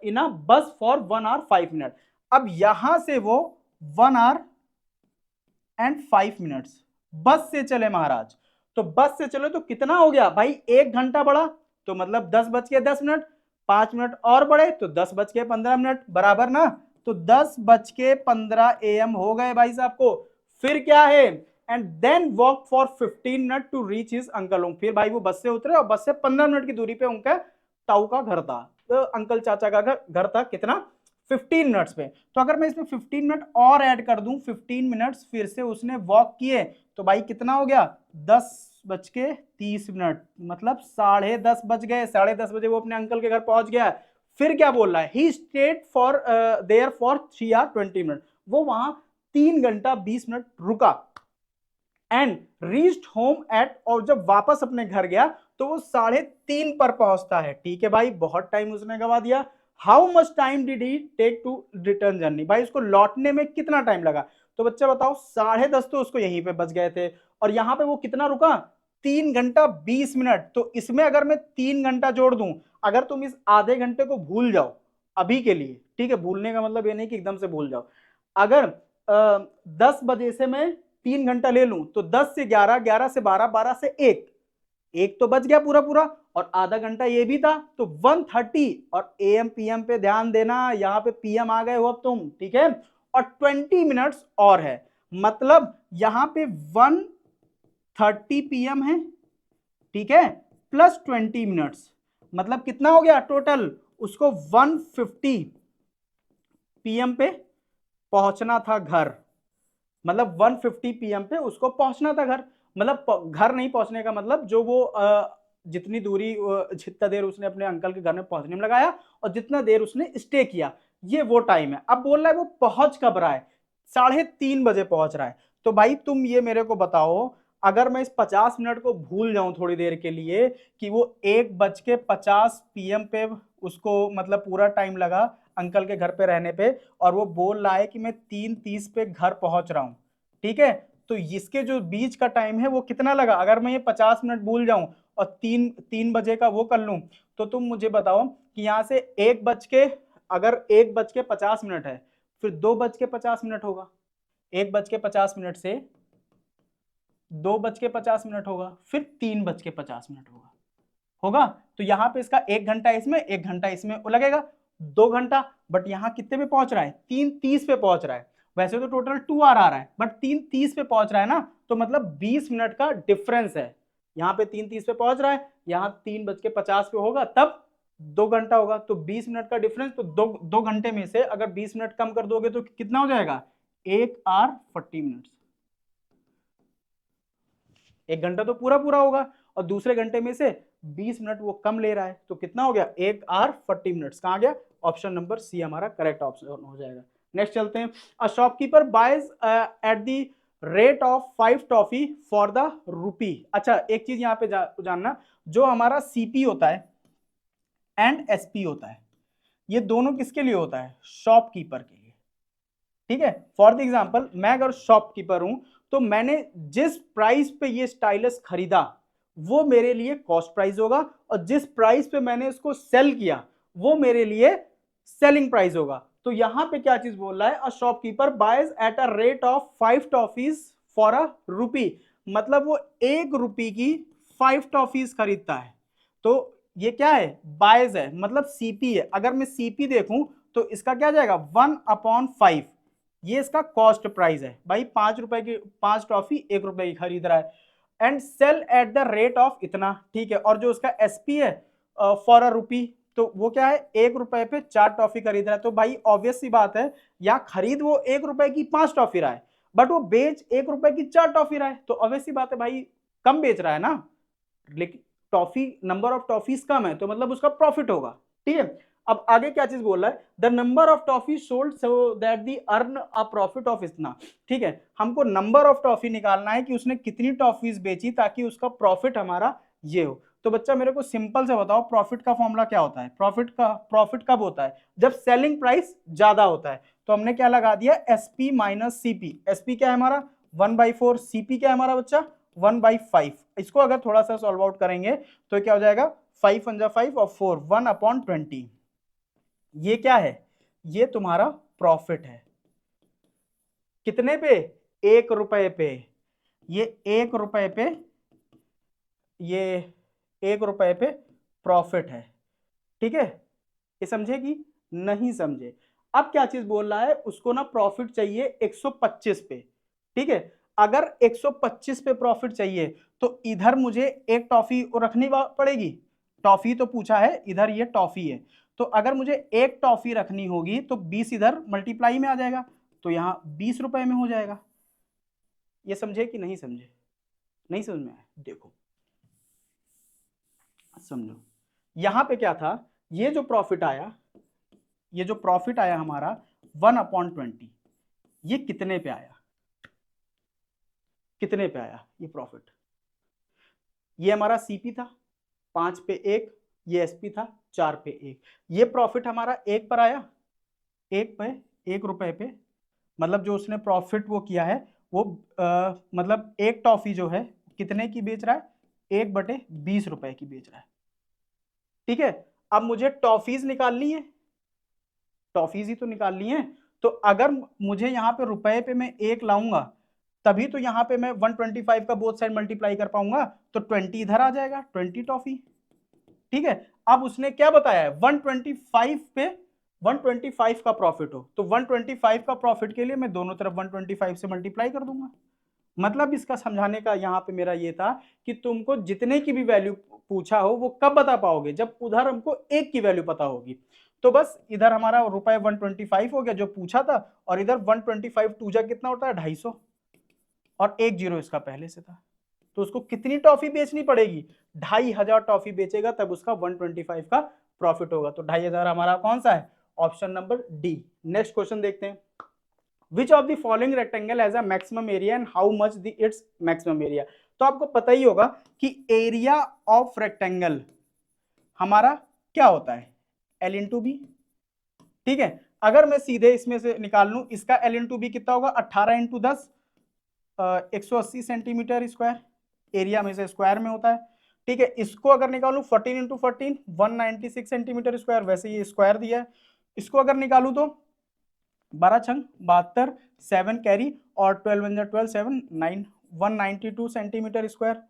Speaker 1: in a bus for 1 hour 5 minute. अब यहां से वो 1 hour and 5 मिनट्स बस से चले महाराज, तो बस से चले तो कितना हो गया भाई, 1 घंटा बढ़ा, तो मतलब 10:10, 5 मिनट और बढ़े तो 10:15 बराबर ना, तो 10:15 AM हो गए भाई साहब को। फिर क्या है, and then walk for 15 minute to reach his uncle home, फिर भाई वो बस से उतरे और बस से 15 मिनट की दूरी पे उनका ताऊ का घर था, तो अंकल चाचा का घर था, कितना 15 मिनट्स पे। तो अगर मैं इसमें 15 मिनट और ऐड कर दूं, 15 मिनट्स फिर से उसने वॉक किए, तो भाई कितना हो गया 10:30, मतलब 10:30 बज गए, 10:30 बजे वो अपने अंकल के घर पहुंच गया। फिर क्या बोल रहा है, he stayed for their for 3 hour 20 minute, वो वहां 3 घंटा 20 मिनट रुका। एंड रीच्ड होम एट, और जब वापस अपने घर गया तो वो 3:30 पर पहुंचता है, ठीक है भाई, बहुत टाइम उसने गवा दिया। How much time did he take to return journey, भाई उसको लौटने में कितना टाइम लगा, तो बच्चा बताओ 10:30 तो उसको यहीं पे बच गए थे, और यहां पे वो कितना रुका 3 घंटा 20 मिनट, तो इसमें अगर मैं 3 घंटा जोड़ दूं, अगर तुम इस आधे घंटे को भूल जाओ अभी के लिए, ठीक है, भूलने का मतलब ये नहीं कि एकदम से भूल जाओ, अगर 10 बजे से मैं 3 घंटा ले लूं, तो 10 से 11, 11 से 12, 12 से 1, एक तो बच गया पूरा पूरा, और आधा घंटा ये भी था, तो 1:30, और AM PM पे ध्यान देना, यहाँ पे PM आ गए हो अब तुम, ठीक है, और 20 मिनट्स और है, मतलब यहां पे 1:30 PM है, ठीक है, प्लस 20 मिनट्स, मतलब कितना हो गया टोटल, उसको 1:50 PM पे पहुंचना था घर, मतलब 1:50 PM पे उसको पहुंचना था घर, मतलब घर नहीं पहुंचने का मतलब जो वो जितनी दूरी जितना देर उसने अपने अंकल के घर में पहुंचने में लगाया और जितना देर उसने स्टे किया, ये वो टाइम है। अब बोल रहा है वो पहुंच कब रहा है, 3:30 बजे पहुंच रहा है। तो भाई तुम ये मेरे को बताओ, अगर मैं इस 50 मिनट को भूल जाऊं थोड़ी देर के लिए कि वो 1:50 PM पे उसको मतलब पूरा टाइम लगा अंकल के घर पे रहने पे, और वो बोल रहा है कि मैं 3:30 पे घर पहुंच रहा हूं, ठीक है, तो इसके जो बीच का टाइम है वो कितना लगा, अगर मैं ये 50 मिनट भूल जाऊं और 3 बजे का वो कर लूं, तो तुम मुझे बताओ कि यहां से 1:50 है, फिर 2:50 होगा, 1:50 से 2:50 होगा, फिर 3:50 होगा, तो यहां पे इसका 1 घंटा इसमें 1 घंटा इसमें लगेगा, 2 घंटा, बट यहां कितने पे पहुंच रहा है 3:30 पे पहुंच रहा है, वैसे तो टोटल 2 आवर आ रहा है बट 3:30 पे पहुंच रहा है ना, तो मतलब 20 मिनट का डिफरेंस है, यहाँ पे 3:30 पे पहुंच रहा है, यहाँ 3:50 पे होगा, तब 2 घंटा होगा, तो 20 मिनट का डिफरेंस, तो दो घंटे में से अगर 20 मिनट कम कर दोगे तो कितना हो जाएगा 1 hour 40 मिनट, 1 घंटा तो पूरा पूरा होगा, और दूसरे घंटे में से 20 मिनट वो कम ले रहा है, तो कितना हो गया 1 hour 40 मिनट्स, कहां गया, ऑप्शन नंबर सी हमारा करेक्ट ऑप्शन हो जाएगा। नेक्स्ट चलते हैं, a shopkeeper buys at the rate of 5 toffee for the rupee. अच्छा एक चीज यहाँ पे जानना, जो हमारा सीपी होता है एंड एसपी होता है, ये दोनों किसके लिए होता है, शॉपकीपर के लिए, ठीक है। फॉर द एग्जाम्पल मैं अगर शॉपकीपर हूं, तो मैंने जिस प्राइस पे ये स्टाइलस खरीदा वो मेरे लिए कॉस्ट प्राइस होगा, और जिस प्राइस पे मैंने इसको सेल किया वो मेरे लिए सेलिंग प्राइस होगा। तो यहां पे क्या चीज बोल रहा है, a shopkeeper buys at a rate of 5 toffees for a rupee, मतलब वो 1 रुपये की 5 टॉफीज खरीदता है, तो ये क्या है बाइज है, मतलब सीपी है, अगर मैं सीपी देखूं तो इसका क्या जाएगा 1/5, ये इसका कॉस्ट प्राइस है भाई, 5 रुपए की 5 टॉफी 1 रुपए की खरीद रहा है, and sell at the rate of इतना, ठीक है, और जो उसका एसपी है फॉर अ रूपी, तो वो क्या है 1 रुपए पे 4 टॉफी खरीद रहा है, तो भाई ऑब्वियस सी बात है, या खरीद वो 1 रुपए की 5 टॉफी रहा है, बट वो बेच 1 रुपए की 4 टॉफी रहा है, तो ऑब्वियस सी बात है भाई कम बेच रहा है ना, लेकिन टॉफी नंबर ऑफ टॉफीज कम है तो मतलब उसका प्रॉफिट होगा, ठीक है। अब आगे क्या चीज बोल रहा है, the number of toffee sold so that the earn a profit of इतना, ठीक है। हमको नंबर ऑफ टॉफी निकालना है कि उसने कितनी टॉफीज बेची ताकि उसका प्रॉफिट हमारा ये हो। तो बच्चा मेरे को सिंपल से बताओ प्रॉफिट का फॉर्मूला क्या होता है, प्रॉफिट कब होता है, जब सेलिंग प्राइस ज्यादा होता है। तो हमने क्या लगा दिया, एसपी माइनस सीपी। एसपी क्या है हमारा 1/4, सीपी क्या है हमारा बच्चा 1/5। इसको अगर थोड़ा सा सॉल्व आउट करेंगे तो क्या हो जाएगा 5 × 5 और 4 1/20। ये क्या है, ये तुम्हारा प्रॉफिट है। कितने पे, 1 रुपए पे। ये 1 रुपए पे, ये 1 रुपए पे प्रॉफिट है, ठीक है। ये समझे कि नहीं समझे। अब क्या चीज बोल रहा है, उसको ना प्रॉफिट चाहिए 125 पे, ठीक है। अगर 125 पे प्रॉफिट चाहिए तो इधर मुझे एक टॉफी रखनी पड़ेगी। टॉफी तो पूछा है, इधर ये टॉफी है, तो अगर मुझे एक टॉफी रखनी होगी तो 20 इधर मल्टीप्लाई में आ जाएगा, तो यहां 20 रुपए में हो जाएगा। ये समझे कि नहीं समझे, नहीं समझ में आया, देखो समझो। यहां पे क्या था, ये जो प्रॉफिट आया, ये जो प्रॉफिट आया हमारा 1/20, ये कितने पे आया, कितने पे आया ये प्रॉफिट। ये हमारा सीपी था 5 पे 1, ये एसपी था 4 पे 1। ये प्रॉफिट हमारा 1 पर आया, 1 पे 1 रुपए पे, मतलब जो उसने प्रॉफिट वो किया है वो मतलब एक टॉफी जो है कितने की बेच रहा है, 1/20 रुपए की बेच रहा है, ठीक है। अब मुझे टॉफीज निकालनी है, टॉफीज ही तो निकालनी है। तो अगर मुझे यहाँ पे रुपए पे मैं 1 लाऊंगा तभी तो यहाँ पे मैं 125 का बोथ साइड मल्टीप्लाई कर पाऊंगा, तो 20 इधर आ जाएगा, 20 टॉफी, ठीक है। अब उसने क्या बताया है 125 पे 125 का प्रॉफिट हो, तो 125 का प्रॉफिट के लिए मैं दोनों तरफ 125 से मल्टीप्लाई कर दूंगा। मतलब इसका समझाने का यहाँ पे मेरा ये था कि तुमको जितने की भी वैल्यू पूछा हो वो कब बता पाओगे, जब उधर हमको एक की वैल्यू पता होगी। तो बस इधर हमारा रुपए 125 हो गया जो पूछा था, और इधर 125 टू जा कितना होता है 250, और एक जीरो इसका पहले से था। तो उसको कितनी टॉफी बेचनी पड़ेगी, 2500 टॉफी बेचेगा तब उसका 125 का प्रॉफिट होगा। तो 2500 हमारा कौन सा है, option number D. Next question देखते हैं, which of the following rectangle has a maximum area and how much the its maximum area. तो आपको पता ही होगा कि एरिया ऑफ रेक्टेंगल हमारा क्या होता है, एल इंटू बी, ठीक है। अगर मैं सीधे इसमें से निकाल लूं, इसका एल इंटू बी कितना होगा 18 × 10 180 सेंटीमीटर स्क्वायर, एरिया में से स्क्वायर में होता है, ठीक है। इसको अगर निकालूं 14 × 14 196 सेंटीमीटर स्क्वायर, वैसे ये स्क्वायर दिया है। इसको अगर निकालूं तो 12 छंग 72, 7 कैरी और 12 × 12 7 9 192 सेंटीमीटर स्क्वायर,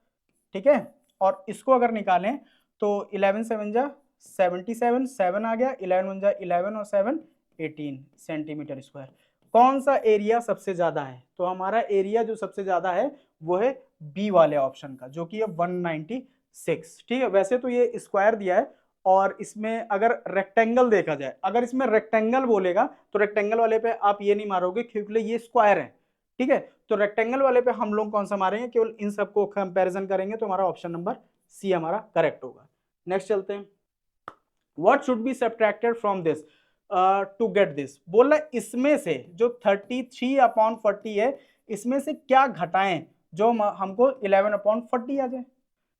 Speaker 1: ठीक है। और इसको अगर निकालें तो 11 7 जा 77, 7 आ गया, 11 1 जा 11 और 7 18 सेंटीमीटर स्क्वायर। कौन सा एरिया सबसे ज्यादा है, तो हमारा एरिया जो सबसे ज्यादा है वो है बी वाले ऑप्शन का, जो कि है 196, ठीक है। वैसे तो ये स्क्वायर दिया है, और इसमें अगर रेक्टेंगल देखा जाए, अगर इसमें रेक्टेंगल बोलेगा तो रेक्टेंगल वाले पे आप ये नहीं मारोगे क्योंकि ये स्क्वायर है, ठीक है। तो रेक्टेंगल वाले पे हम लोग कौन सा मारेंगे, केवल इन सबको कंपैरिजन करेंगे, तो हमारा ऑप्शन नंबर सी हमारा करेक्ट होगा। नेक्स्ट चलते हैं, what should be subtracted from this to get this. बोल रहा इसमें से जो 33/40 है, इसमें से क्या घटाएं जो हमको 11/40 आ जाए।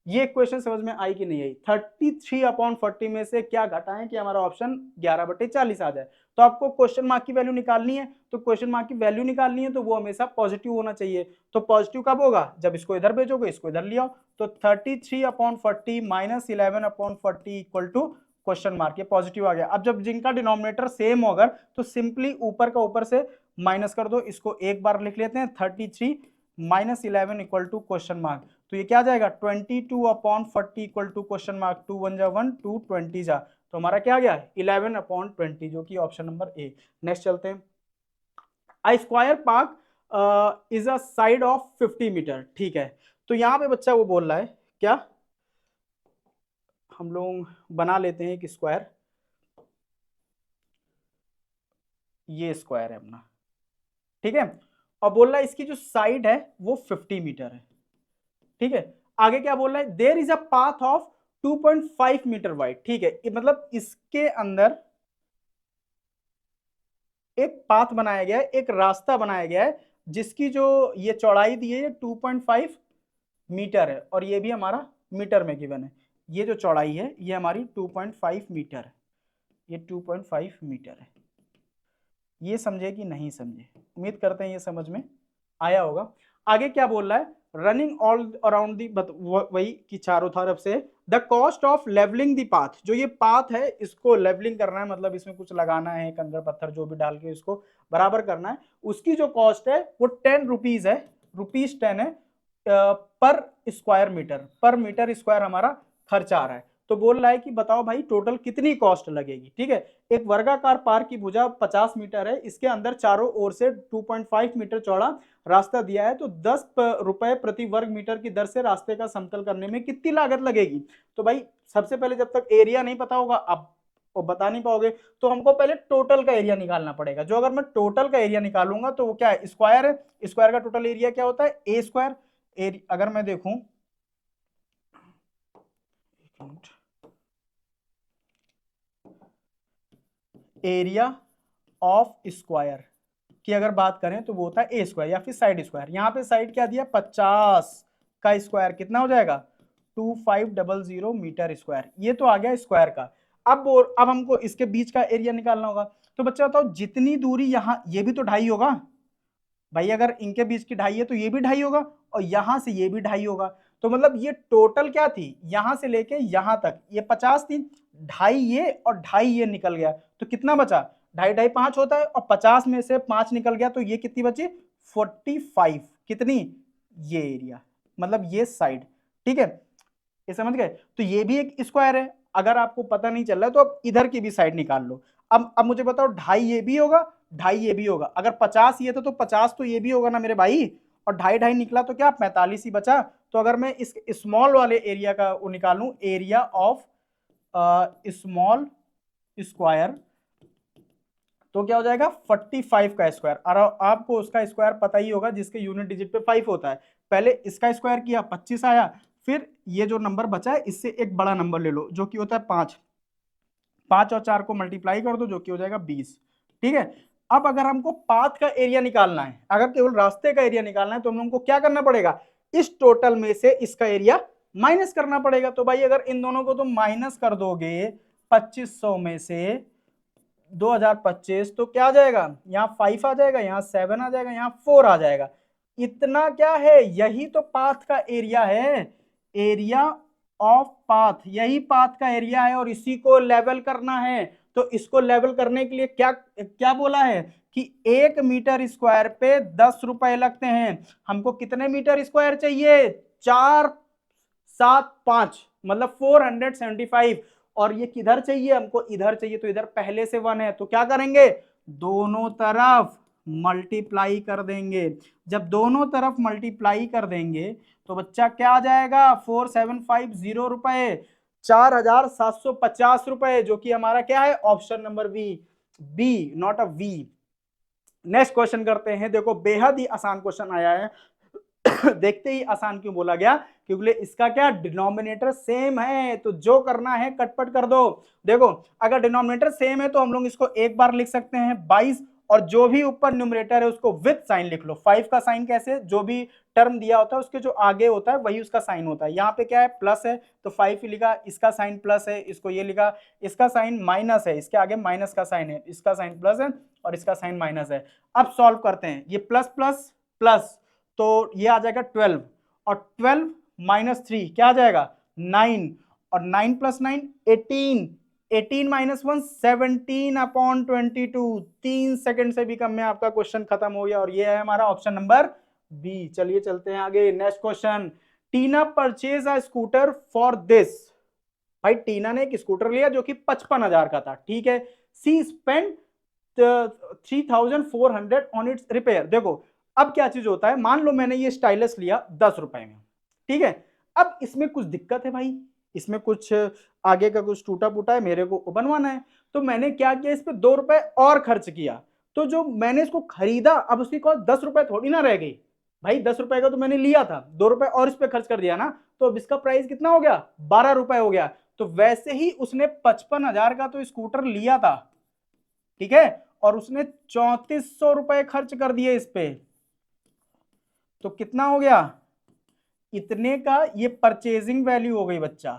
Speaker 1: ये क्वेश्चन समझ में आई कि नहीं आई, 33/40 में से क्या घटाएं कि हमारा ऑप्शन 11/40 आ जाए। तो आपको क्वेश्चन मार्क की वैल्यू निकालनी है, तो क्वेश्चन मार्क की वैल्यू निकालनी है तो वो हमेशा पॉजिटिव होना चाहिए। तो पॉजिटिव कब होगा, जब इसको इधर भेजोगे, इसको इधर ले आओ। तो 33/40 minus 11/40 equal to question mark, ये पॉजिटिव आ गया। अब जब जिनका डिनोमिनेटर सेम होगा तो सिंपली ऊपर का ऊपर से माइनस कर दो, इसको एक बार लिख लेते हैं 33 minus 11 equal to question mark. तो ये क्या आ जाएगा 22/40 इक्वल टू क्वेश्चन मार्क, 2 1 जा 1 2 20 जा, तो हमारा क्या आ गया 11/20, जो कि ऑप्शन नंबर ए। नेक्स्ट चलते हैं, a square park is a side of 50 metre, ठीक है। तो यहां पे बच्चा वो बोल रहा है क्या, हम लोग बना लेते हैं कि स्क्वायर, ये स्क्वायर है अपना, ठीक है। और बोल रहा है इसकी जो साइड है वो 50 मीटर है, ठीक है। आगे क्या बोल रहा है, there is a path of 2.5 metre wide, ठीक है, मतलब इसके अंदर एक पाथ बनाया गया है, एक रास्ता बनाया गया है, जिसकी जो ये चौड़ाई दी है 2.5 मीटर है, और ये भी हमारा मीटर में गिवन है। ये जो चौड़ाई है ये हमारी 2.5 मीटर है, ये 2.5 मीटर है। ये समझे कि नहीं समझे, उम्मीद करते हैं ये समझ में आया होगा। आगे क्या बोल रहा है, रनिंग ऑल अराउंड दी, वही कि चारों तरफ से, the cost of levelling the path, जो ये पाथ है इसको लेवलिंग करना है, मतलब इसमें कुछ लगाना है, कंकड़ पत्थर जो भी डाल के इसको बराबर करना है, उसकी जो कॉस्ट है वो 10 रुपीज है, ₹10 है पर स्क्वायर मीटर, पर मीटर स्क्वायर हमारा खर्च आ रहा है। तो बोल रहा है कि बताओ भाई टोटल कितनी कॉस्ट लगेगी, ठीक है। एक वर्गाकार पार्क की भुजा 50 मीटर है, इसके अंदर चारों ओर से 2.5 मीटर चौड़ा रास्ता दिया है, तो 10 रुपए प्रति वर्ग मीटर की दर से रास्ते का समतल करने में कितनी लागत लगेगी। तो भाई सबसे पहले जब तक एरिया नहीं पता होगा, आप वो बता नहीं पाओगे, तो हमको पहले टोटल का एरिया निकालना पड़ेगा। जो अगर मैं टोटल का एरिया निकालूंगा तो वो क्या है, स्क्वायर है, स्क्वायर का टोटल एरिया क्या होता है, ए स्क्वायर। अगर मैं देखूं एरिया ऑफ स्क्वायर की अगर बात करें तो वो होता है ए स्क्वायर या फिर साइड स्क्वायर। यहाँ पे साइड क्या दिया, 50 का स्क्वायर कितना हो जाएगा, 2500 मीटर स्क्वायर। ये तो आ गया स्क्वायर का। अब हमको इसके बीच का एरिया निकालना होगा। तो बच्चा बताओ जितनी दूरी यहाँ, ये भी तो 2.5 होगा भाई, अगर इनके बीच की 2.5 है तो ये भी 2.5 होगा, और यहां से ये भी 2.5 होगा। तो मतलब ये टोटल क्या थी, यहां से लेके यहां तक ये 50 थी, 2.5 ये और 2.5 ये निकल गया, तो कितना बचा, 2.5 5 होता है, और 50 में से 5 निकल गया, तो ये कितनी बची 45, कितनी, ये एरिया, मतलब ये साइड, ठीक है, ये समझ गए। तो ये भी एक स्क्वायर है। अगर आपको पता नहीं चल रहा है तो अब इधर की भी साइड निकाल लो। अब मुझे बताओ 2.5 ये भी होगा, 2.5 ये भी होगा, अगर 50 ये तो 50 तो ये भी होगा ना मेरे भाई, और 2.5 निकला तो क्या 45 ही बचा। तो अगर मैं इस स्मॉल वाले एरिया का वो निकालूं, एरिया ऑफ स्मॉल स्क्वायर, तो क्या हो जाएगा 45 का स्क्वायर। और आपको उसका स्क्वायर पता ही होगा जिसके यूनिट डिजिट पे 5 होता है। पहले इसका स्क्वायर किया 25 आया, फिर ये जो नंबर बचा है इससे एक बड़ा नंबर ले लो जो कि होता है 5, 5 और 4 को मल्टीप्लाई कर दो जो कि हो जाएगा 20, ठीक है। अब अगर हमको पाथ का एरिया निकालना है, अगर केवल रास्ते का एरिया निकालना है, तो हम लोगों को क्या करना पड़ेगा, इस टोटल में से इसका एरिया माइनस करना पड़ेगा। तो भाई अगर इन दोनों को तुम माइनस कर दोगे 2500 में से 2025, तो क्या आ जाएगा, यहाँ 5 आ जाएगा, यहाँ 7 आ जाएगा, यहाँ 4 आ जाएगा। इतना क्या है, यही तो पाथ का एरिया है, एरिया ऑफ पाथ, यही पाथ का एरिया है, और इसी को लेवल करना है। तो इसको लेवल करने के लिए क्या क्या बोला है कि 1 मीटर स्क्वायर पे 10 रुपए लगते हैं। हमको कितने मीटर स्क्वायर चाहिए, 4 7 5, मतलब 475, और ये किधर चाहिए, हमको इधर चाहिए, तो इधर पहले से 1 है, तो क्या करेंगे, दोनों तरफ मल्टीप्लाई कर देंगे। जब दोनों तरफ मल्टीप्लाई कर देंगे तो बच्चा क्या आ जाएगा, 4750 रुपए, 4750 रुपए, जो कि हमारा क्या है, option number B, not a V. Next question करते हैं। देखो बेहद ही आसान क्वेश्चन आया है। देखते ही आसान क्यों बोला गया, क्योंकि इसका क्या डिनोमिनेटर सेम है, तो जो करना है कटपट कर दो। देखो अगर डिनोमिनेटर सेम है तो हम लोग इसको एक बार लिख सकते हैं 22, और जो भी ऊपर न्यूमरेटर है उसको विद साइन लिख लो। 5 का साइन कैसे, जो भी टर्म दिया होता है उसके जो आगे होता है वही उसका साइन होता है। यहाँ पे क्या है, प्लस है तो 5 ही लिखा, इसका साइन प्लस है, इसको ये लिखा, इसका साइन माइनस है, इसके आगे माइनस का साइन है, इसका साइन प्लस है और इसका साइन माइनस है। अब सॉल्व करते हैं, ये प्लस प्लस प्लस, तो ये आ जाएगा 12, और 12 माइनस 3 क्या आ जाएगा 9, और 9 प्लस 9 18, 18 माइनस 1 17/22। 3 सेकंड से भी कम में आपका क्वेश्चन खत्म हो गया, और ये है हमारा ऑप्शन नंबर बी। चलिए चलते हैं आगे। Next question, Tina purchase a scooter for this. भाई टीना ने एक स्कूटर लिया जो कि 55,000 का था, ठीक है। सी स्पेंड 3400 ऑन इट्स रिपेयर। देखो अब क्या चीज होता है, मान लो मैंने ये स्टाइलस लिया 10 रुपए में, ठीक है। अब इसमें कुछ दिक्कत है भाई, इसमें कुछ आगे का कुछ टूटा फूटा है, मेरे को बनवाना है। तो मैंने क्या किया, इस पे 2 रुपए और खर्च किया। तो जो मैंने इसको खरीदा, अब उसकी कॉस्ट 10 रुपए थोड़ी ना रह गई, भाई 10 रुपए का तो मैंने लिया था, 2 रुपए और इस पे खर्च कर दिया ना, तो अब इसका प्राइस कितना हो गया, 12 रुपए हो गया। तो वैसे ही उसने 55,000 का तो स्कूटर लिया था, ठीक है, और उसने 3400 रुपए खर्च कर दिए इस पे, तो कितना हो गया, इतने का ये परचेजिंग वैल्यू हो गई बच्चा,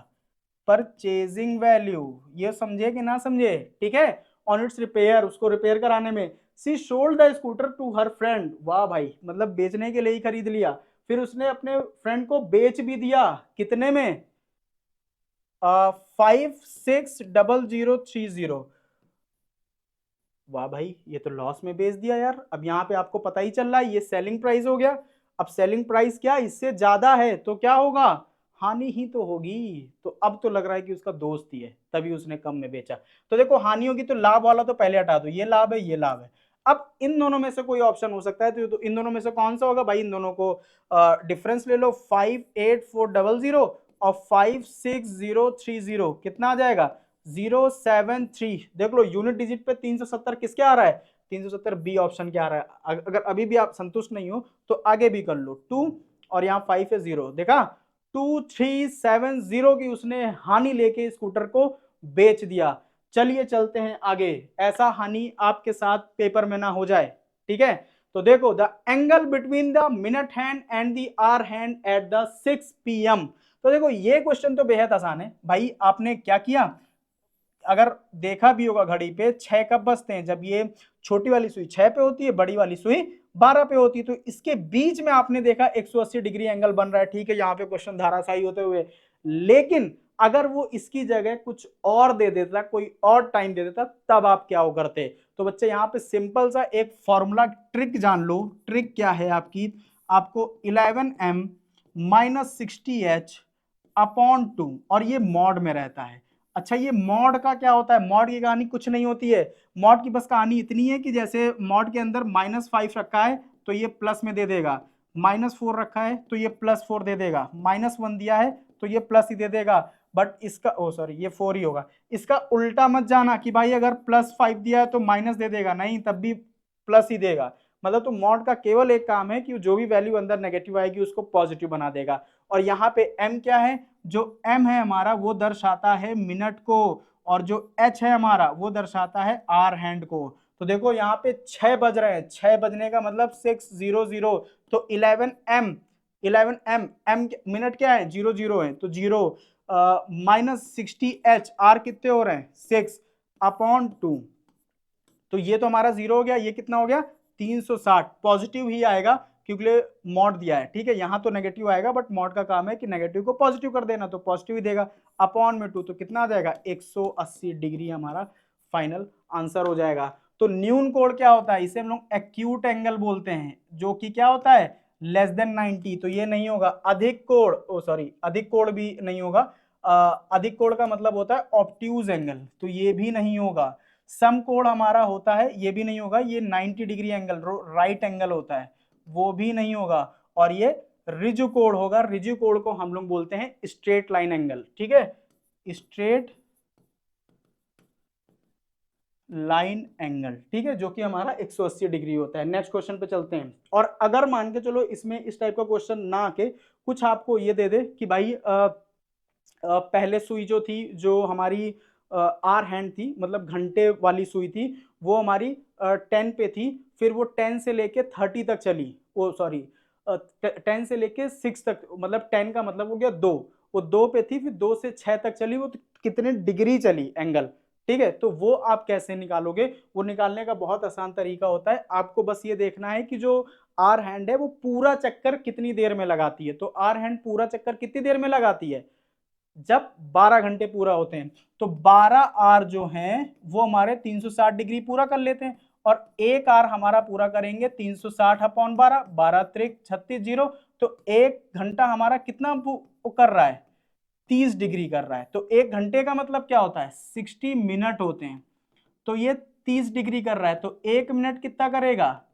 Speaker 1: परचेजिंग वैल्यू, ये समझे कि ना समझे, ठीक है। ऑन इट्स रिपेयर, उसको रिपेयर कराने में, she sold the scooter to her friend, वाह भाई, मतलब बेचने के लिए ही खरीद लिया, फिर उसने अपने फ्रेंड को बेच भी दिया, कितने में, 560030। वाह भाई, ये तो लॉस में बेच दिया यार। अब यहाँ पे आपको पता ही चल रहा है ये सेलिंग प्राइस हो गया। अब सेलिंग प्राइस क्या इससे ज्यादा है तो क्या होगा, हानि ही तो होगी। तो अब तो लग रहा है कि उसका दोस्त ही है, तभी उसने कम में बेचा। तो देखो हानि होगी तो लाभ वाला तो पहले हटा दो, ये लाभ है ये लाभ है। अब इन दोनों में से कोई ऑप्शन हो सकता है, तो इन दोनों में से कौन सा होगा भाई, इन दोनों को डिफरेंस ले लो, 58400 और 56030, कितना आ जाएगा, 073। देख लो यूनिट डिजिट पे 370 किसके आ रहा है, 370 बी ऑप्शन के आ रहा है। अगर अभी भी आप संतुष्ट नहीं हो तो आगे भी कर लो, 2 और यहाँ 5 है 0, देखा, 2370 की उसने हानि लेके स्कूटर को बेच दिया। चलिए चलते हैं आगे, ऐसा हानि आपके साथ पेपर में ना हो जाए, ठीक है। तो देखो, the angle between the minute hand and the hour hand at the 6 PM। तो देखो ये क्वेश्चन तो बेहद आसान है भाई, आपने क्या किया, अगर देखा भी होगा घड़ी पे 6 कब बजते हैं, जब ये छोटी वाली सुई 6 पे होती है, बड़ी वाली सुई 12 पे होती है, तो इसके बीच में आपने देखा 180 डिग्री एंगल बन रहा है, ठीक है, यहाँ पे क्वेश्चन धाराशायी होते हुए। लेकिन अगर वो इसकी जगह कुछ और दे देता, कोई और टाइम दे देता, तब आप क्या हो करते। तो बच्चे यहाँ पे सिंपल सा एक फॉर्मूला ट्रिक जान लो। ट्रिक क्या है आपकी, आपको 11m माइनस 60h अपॉन 2, और ये मॉड में रहता है। अच्छा, ये मॉड का क्या होता है, मॉड की कहानी कुछ नहीं होती है। मॉड की बस कहानी इतनी है कि जैसे मॉड के अंदर -5 रखा है तो ये प्लस में दे देगा, -4 रखा है तो ये +4 दे देगा, -1 दिया है तो ये प्लस ही दे देगा। बट इसका ओ सॉरी ये 4 ही होगा। इसका उल्टा मत जाना कि भाई अगर +5 दिया है तो माइनस दे देगा, नहीं, तब भी प्लस ही देगा। मतलब तो मॉड का केवल एक काम है कि जो भी वैल्यू अंदर नेगेटिव आएगी उसको पॉजिटिव बना देगा। और यहाँ पे m क्या है, जो m है हमारा वो दर्शाता है मिनट को, और जो h है हमारा वो दर्शाता है आर हैंड को। तो देखो यहाँ पे 6 बज रहे हैं, 6 बजने का मतलब 600, तो 11m, 11m, m मिनट क्या है 00 है, तो 0 -60h, आर कितने हो रहे हैं 6 अपॉन 2, तो ये तो हमारा 0 हो गया, ये कितना हो गया 360, पॉजिटिव ही आएगा क्योंकि मॉड दिया है, ठीक है। यहाँ तो नेगेटिव आएगा, बट मॉड का काम है कि नेगेटिव को पॉजिटिव कर देना, तो पॉजिटिव ही देगा। अपॉन में 2, तो कितना आ जाएगा 180 डिग्री हमारा फाइनल आंसर हो जाएगा। तो न्यून कोण क्या होता है, इसे हम लोग एक्यूट एंगल बोलते हैं, जो कि क्या होता है <90, तो ये नहीं होगा। अधिक कोण, ओ सॉरी अधिक कोण भी नहीं होगा, अधिक कोण का मतलब होता है ऑब्ट्यूज एंगल, तो ये भी नहीं होगा। सम कोण हमारा होता है, ये भी नहीं होगा, ये 90 डिग्री एंगल राइट एंगल होता है, वो भी नहीं होगा। और ये रिजु कोण होगा, रिजु कोण को हम लोग बोलते हैं स्ट्रेट लाइन एंगल, ठीक है, स्ट्रेट लाइन एंगल, ठीक है, जो कि हमारा 180 डिग्री होता है। नेक्स्ट क्वेश्चन पे चलते हैं। और अगर मान के चलो इसमें इस टाइप का क्वेश्चन ना आके कुछ आपको ये दे दे कि भाई पहले सुई जो थी, जो हमारी आर हैंड थी, मतलब घंटे वाली सुई थी, वो हमारी 10 पे थी, फिर वो 10 से लेके 30 तक चली, वो सॉरी 10 से लेके 6 तक, मतलब 10 का मतलब हो गया 2, वो 2 पे थी, फिर 2 से 6 तक चली, वो कितने डिग्री चली एंगल, ठीक है। तो वो आप कैसे निकालोगे, वो निकालने का बहुत आसान तरीका होता है। आपको बस ये देखना है कि जो आर हैंड है वो पूरा चक्कर कितनी देर में लगाती है। तो आर हैंड पूरा चक्कर कितनी देर में लगाती है, जब 12 घंटे पूरा होते हैं, तो 12 आर जो हैं वो हमारे 360 डिग्री पूरा कर लेते हैं, और एक आर हमारा पूरा करेंगे 360 अपॉन 12, 12 त्रिक 36 0, तो एक घंटा हमारा कितना कर रहा है 30 डिग्री कर रहा है। तो एक घंटे का मतलब क्या होता है 60 मिनट होते हैं, तो ये 30 डिग्री कर रहा है, तो एक मिनट कितना करेगा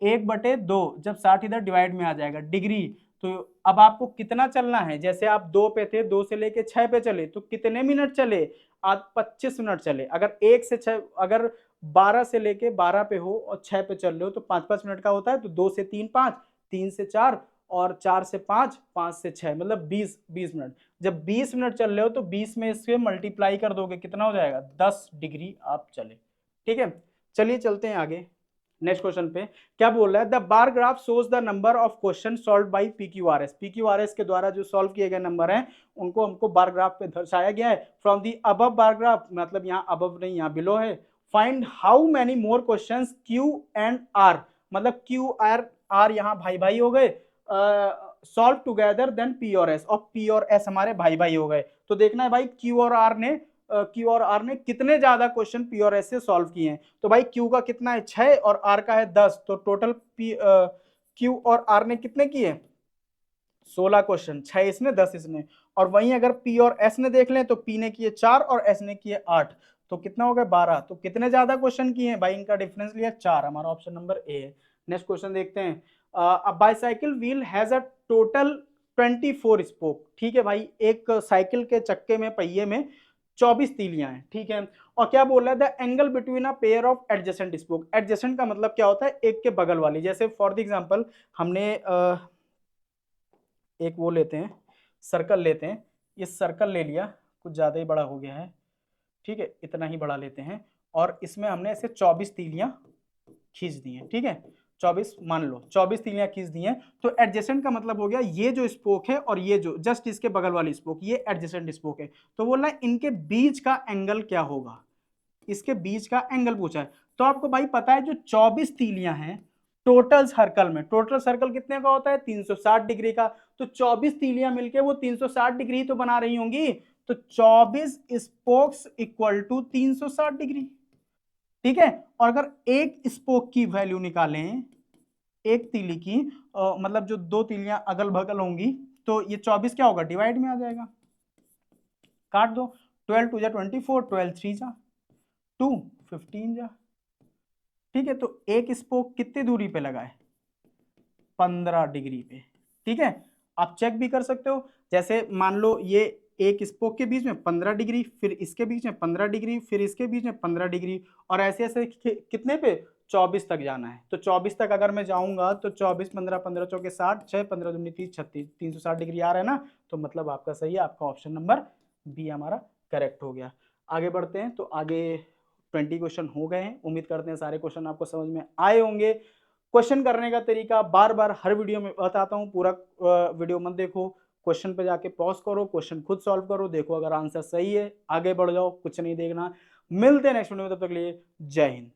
Speaker 1: 1/2, जब 60 इधर डिवाइड में आ जाएगा डिग्री। तो अब आपको कितना चलना है, जैसे आप 2 पे थे, 2 से लेके 6 पे चले, तो कितने मिनट चले, आज 25 मिनट चले। अगर 1 से 6, अगर 12 से लेके 12 पे हो और 6 पे चल रहे हो तो 5-5 मिनट का होता है, तो 2 से 3 5, 3 से 4 और 4 से 5, 5 से 6, मतलब 20 मिनट। जब 20 मिनट चल रहे हो तो 20 में इससे मल्टीप्लाई कर दोगे, कितना हो जाएगा, 10 डिग्री आप चले। ठीक है, चलिए चलते हैं आगे नेक्स्ट क्वेश्चन पे। क्या बोल रहा है, the bar graph shows the number of question solve by PQRS। PQRS के द्वारा जो सॉल्व किए गए नंबर हैं उनको हमको बार ग्राफ पे दर्शाया गया है। From the above bar graph, मतलब यहाँ अबव नहीं यहाँ बिलो है। Find how many more questions Q and R, मतलब Q R यहाँ भाई भाई हो गए, सॉल्व टुगेदर देन P और S, और P और S हमारे भाई भाई हो गए। तो देखना है भाई Q और R ने कितने ज्यादा क्वेश्चन P और S से सॉल्व किए हैं। तो भाई Q का कितना है 6 और R का है 10, तो टोटल Q और R ने कितने किए 16 क्वेश्चन, 6 इसने 10 इसने। और वहीं अगर P और S ने देख लें तो P ने किए 4 और S ने किए 8, तो कितना हो गया 12। तो कितने ज्यादा क्वेश्चन किए हैं भाई, इनका डिफरेंस लिया 4, हमारा ऑप्शन नंबर ए है। नेक्स्ट क्वेश्चन देखते हैं। अ bicycle wheel has a total 24 spoke. ठीक है भाई, एक साइकिल के चक्के में, पहिए में 24 तीलियां हैं। ठीक है, और क्या बोल रहा है, the angle between a pair of adjacent spoke. Adjacent का मतलब क्या होता है, एक के बगल वाली। जैसे फॉर द एग्जांपल हमने एक वो लेते हैं, सर्कल लेते हैं, ये सर्कल ले लिया, कुछ ज्यादा ही बड़ा हो गया है, ठीक है, इतना ही बड़ा लेते हैं, और इसमें हमने ऐसे 24 तीलियां खींच दी हैं। ठीक है, 24 मान लो 24 तीलियां खींच दी हैं। तो एडजेसेंट का मतलब हो गया ये जो स्पोक है और ये जो जस्ट इसके बगल वाली स्पोक, ये एडजेसेंट स्पोक है। तो बोल रहा है इनके बीच का एंगल क्या होगा, इसके बीच का एंगल पूछा है। तो आपको भाई पता है जो 24 तीलियां हैं टोटल सर्कल में, टोटल सर्कल कितने का होता है 360 डिग्री का। तो 24 तीलियां मिलके वो 360 डिग्री तो बना रही होंगी। तो 24 स्पोक्स इक्वल टू 360 डिग्री। ठीक है, और अगर एक स्पोक की वैल्यू निकालें, एक तीली की मतलब जो दो तीलियां अगल बगल होंगी, तो ये 24 क्या होगा, डिवाइड में आ जाएगा, काट दो। 12 टू जा 24, 12 3 जा 2, 15 जा। ठीक है, तो एक स्पोक कितनी दूरी पे लगा है, 15 डिग्री पे। ठीक है, आप चेक भी कर सकते हो, जैसे मान लो ये एक स्पोक के बीच में 15 डिग्री, फिर इसके बीच में 15 डिग्री, फिर इसके बीच में 15 डिग्री, और ऐसे ऐसे कितने पे 24 तक जाना है। तो 24 तक अगर मैं जाऊंगा तो 24 15 15 चौके 60, 6 15 दूनी 30 36, 360 डिग्री आ रहा है ना। तो मतलब आपका सही है, आपका ऑप्शन नंबर बी हमारा करेक्ट हो गया। आगे बढ़ते हैं, तो आगे 20 क्वेश्चन हो गए हैं, उम्मीद करते हैं सारे क्वेश्चन आपको समझ में आए होंगे। क्वेश्चन करने का तरीका बार बार हर वीडियो में बताता हूँ, पूरा वीडियो मत देखो, क्वेश्चन पे जाके पॉज करो, क्वेश्चन खुद सॉल्व करो, देखो अगर आंसर सही है आगे बढ़ जाओ, कुछ नहीं देखना। मिलते हैं नेक्स्ट वीडियो में, तब तक के लिए जय हिंद।